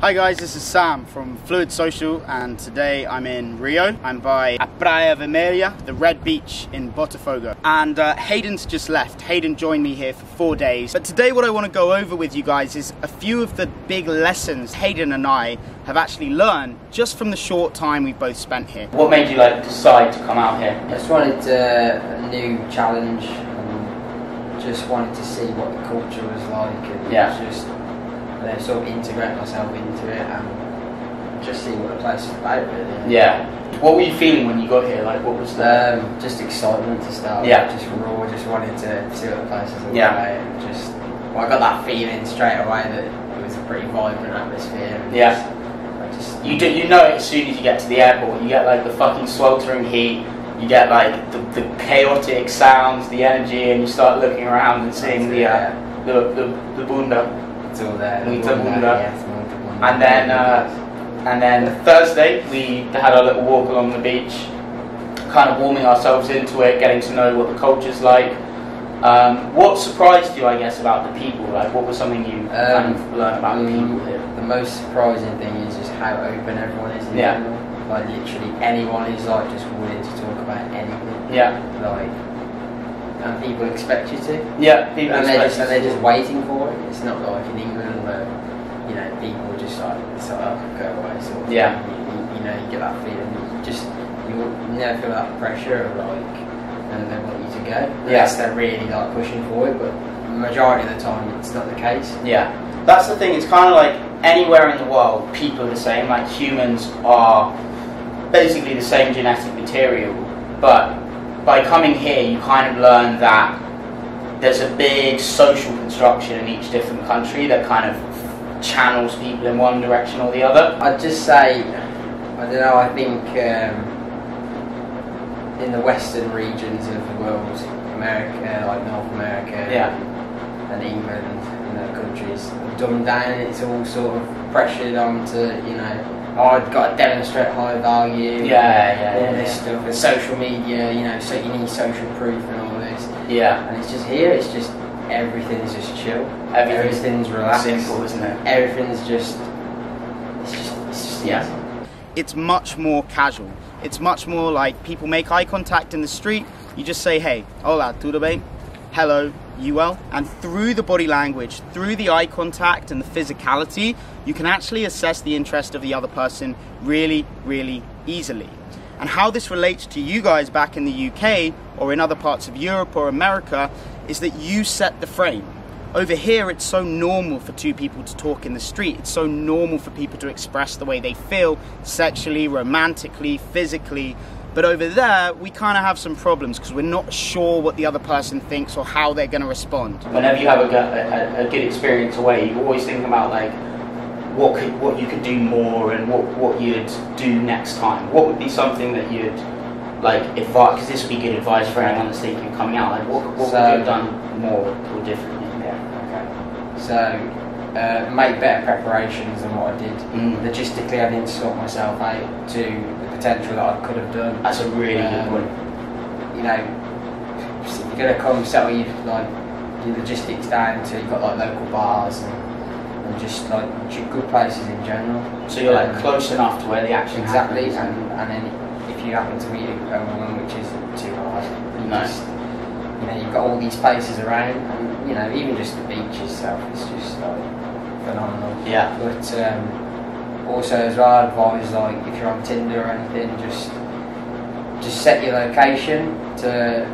Hi guys, this is Sam from Fluid Social, and today I'm in Rio. I'm by a Praia Vermelha, the red beach in Botafogo. And Hayden's just left. Hayden joined me here for 4 days. But today what I want to go over with you guys is a few of the big lessons Hayden and I have actually learned just from the short time we've both spent here. What made you decide to come out here? I just wanted a new challenge and just wanted to see what the culture was like, and just sort of integrate myself into it and just see what the place is about, really. Yeah. What were you feeling when you got here? What was the... just excitement to start. Yeah. Just raw, just wanted to see what the place was all Yeah. about, and I got that feeling straight away that it was a pretty vibrant atmosphere. And yeah. You know it as soon as you get to the airport. You get the fucking sweltering heat, you get the chaotic sounds, the energy, and you start looking around and seeing the bunda. It's all there. And then Thursday we had our little walk along the beach, kind of warming ourselves into it, getting to know what the culture's like. What surprised you, I guess, about the people? What was something you kind of learned about the people here? The most surprising thing is just how open everyone is in general. Literally anyone is just willing to talk about anything. Yeah. And people expect you to. Yeah, people expect you to. They're just waiting for it. It's not like in England where, people are just go away, sort of. Yeah. You get that feeling. You never feel that pressure of and they want you to go. Unless they're really pushing for it, but the majority of the time it's not the case. Yeah. That's the thing, it's kind of anywhere in the world, people are the same. Humans are basically the same genetic material, but by coming here, you kind of learn that there's a big social construction in each different country that kind of channels people in one direction or the other. I'd just say, I don't know, I think in the western regions of the world, America, North America, and England, and the countries, dumbed down, it's all sort of pressured onto, I've got to demonstrate high value, all this stuff, and social media, so you need social proof and all this. Yeah. And it's just here, everything's just chill. Everything's relaxed. Simple, isn't it? Everything's just, It's much more casual. It's much more people make eye contact in the street, you just say, hey, hola, tudo bem? Hello, you well? And through the body language, through the eye contact and the physicality, you can actually assess the interest of the other person really, really easily. And how this relates to you guys back in the UK or in other parts of Europe or America is that you set the frame. Over here, it's so normal for two people to talk in the street. It's so normal for people to express the way they feel sexually, romantically, physically. But over there, we kind of have some problems because we're not sure what the other person thinks or how they're going to respond. Whenever you have a good experience away, you always think about what you could do more and what you'd do next time. What would be something that you'd advise? Because this would be good advice for anyone that's thinking of coming out. What would you have done more or differently? Yeah. Okay. So. Make better preparations than what I did. Logistically, I didn't sort myself out to the potential that I could have done. That's a really good point. If you're going to come settle your logistics down to, you've got local bars and just good places in general. So you're close enough to where the action happens. And then if you happen to meet a woman, which isn't too hard, you've got all these places around, and even just the beach itself is just phenomenal. Yeah. But also as well, I advise if you're on Tinder or anything, just set your location to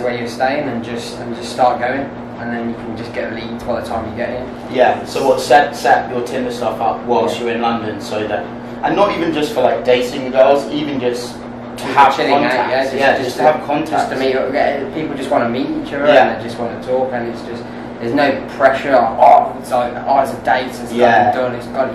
where you're staying and just start going, and then you can just get leads by the time you get in. Yeah. So set your Tinder stuff up whilst you're in London, so that, and not even just for dating girls, even just to have contacts. Just to have contacts. Just to meet up. People just want to meet each other and they just want to talk, and it's just, there's no pressure. It's a date, it's done, it's got,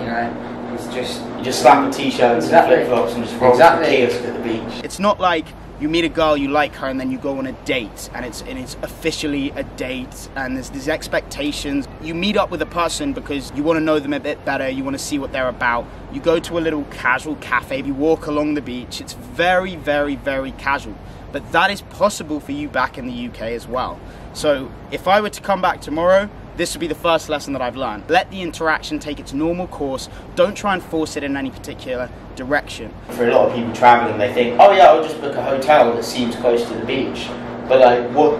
it's just... You just slap a t-shirt and some flip-flops and just roll to the kiosk at the beach. It's not like you meet a girl, you like her, and then you go on a date, and it's officially a date, and there's these expectations. You meet up with a person because you want to know them a bit better, you want to see what they're about. You go to a little casual cafe, you walk along the beach. It's very, very, very casual. But that is possible for you back in the UK as well. So if I were to come back tomorrow, this would be the first lesson that I've learned. Let the interaction take its normal course. Don't try and force it in any particular direction. For a lot of people traveling, they think, oh yeah, I'll just book a hotel that seems close to the beach. But like, what?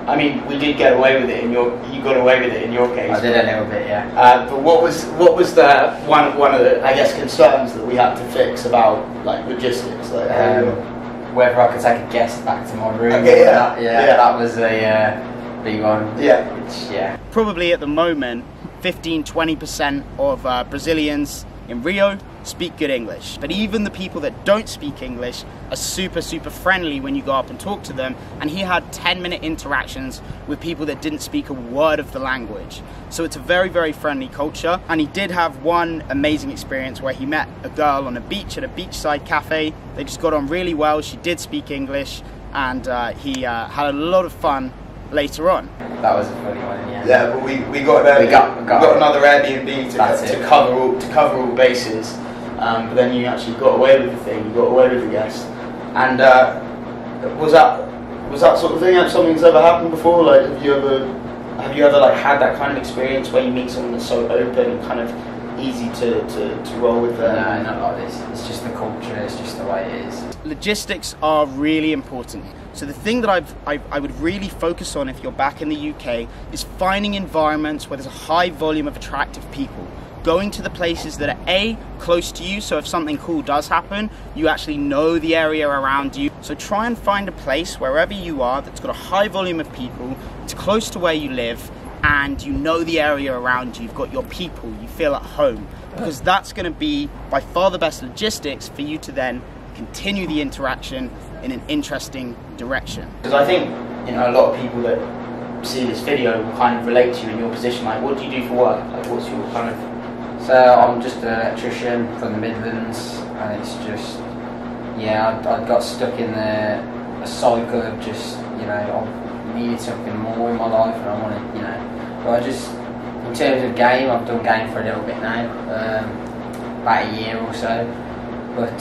I mean, we did get away with it in your. You got away with it in your case. I did a little bit, yeah. But what was the one of the, I guess, concerns that we had to fix about like logistics, like whether I could take a guest back to my room? Okay, that was a big one. Yeah. Probably at the moment, 15-20% of Brazilians in Rio speak good English. But even the people that don't speak English are super friendly when you go up and talk to them. And he had 10-minute interactions with people that didn't speak a word of the language. So it's a very friendly culture. And he did have one amazing experience where he met a girl on a beach at a beachside cafe. They just got on really well. She did speak English, and he had a lot of fun later on. That was a funny one, yeah. Yeah, but we got another Airbnb to cover all bases. But then you actually got away with the thing. You got away with the guest. And was that sort of thing something that's ever happened before? Like, have you ever like had that kind of experience where you meet someone that's so open and kind of easy to roll with them? No, not like this. It's just the culture. It's just the way it is. Logistics are really important. So the thing that I would really focus on if you're back in the UK is finding environments where there's a high volume of attractive people. Going to the places that are A, close to you, so if something cool does happen, you actually know the area around you. So try and find a place wherever you are that's got a high volume of people, it's close to where you live, and you know the area around you, you've got your people, you feel at home. Because that's going to be by far the best logistics for you to then continue the interaction in an interesting direction. Because I think, you know, a lot of people that see this video will kind of relate to you in your position. Like, what do you do for work? Like, what's your kind of... So I'm just an electrician from the Midlands, and it's just, yeah, I got stuck in a cycle of just, you know, I needed something more in my life, and I wanted, you know, but I just, in terms of game, I've done game for a little bit now, about a year or so, but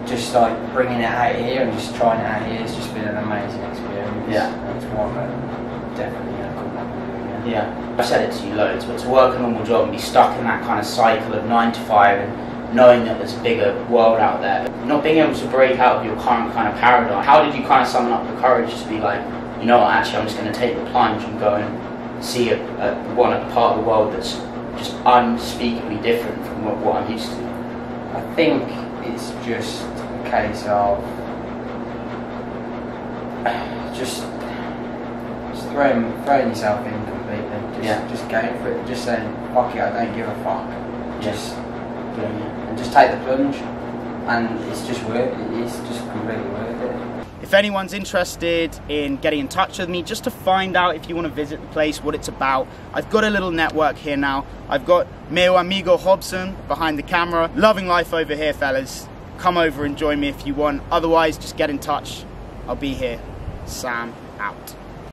just like bringing it out here and just trying it out here has just been an amazing experience. Yeah, it's one that definitely come back and do again. Yeah. I've said it to you loads, but to work a normal job and be stuck in that kind of cycle of 9 to 5 and knowing that there's a bigger world out there, not being able to break out of your current kind of paradigm, how did you kind of summon up the courage to be like, you know what, actually I'm just going to take the plunge and go and see a part of the world that's just unspeakably different from what I'm used to? I think it's just a case of just throwing yourself in completely. Just going for it. Just saying, fuck it, I don't give a fuck. Just doing it. And just take the plunge. And it's just worth it. It's just completely worth it. If anyone's interested in getting in touch with me, just to find out if you want to visit the place, what it's about, I've got a little network here now. I've got meu amigo Hobson behind the camera. Loving life over here, fellas. Come over and join me if you want. Otherwise, just get in touch. I'll be here. Sam out.